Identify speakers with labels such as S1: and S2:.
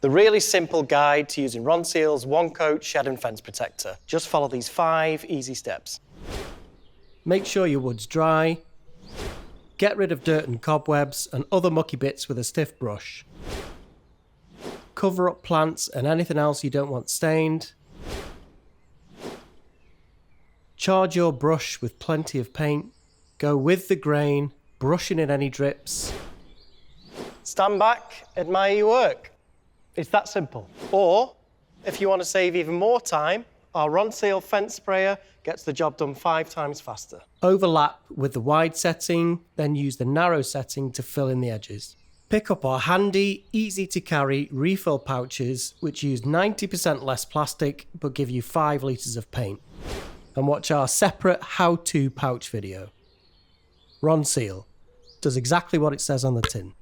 S1: The really simple guide to using Ronseal's one-coat shed and fence protector. Just follow these 5 easy steps. Make sure your wood's dry. Get rid of dirt and cobwebs and other mucky bits with a stiff brush. Cover up plants and anything else you don't want stained. Charge your brush with plenty of paint. Go with the grain, brushing in any drips. Stand back, admire your work. It's that simple. Or, if you want to save even more time, our Ronseal Fence Sprayer gets the job done 5 times faster. Overlap with the wide setting, then use the narrow setting to fill in the edges. Pick up our handy, easy to carry refill pouches, which use 90% less plastic, but give you 5 litres of paint. And watch our separate how-to pouch video. Ronseal does exactly what it says on the tin.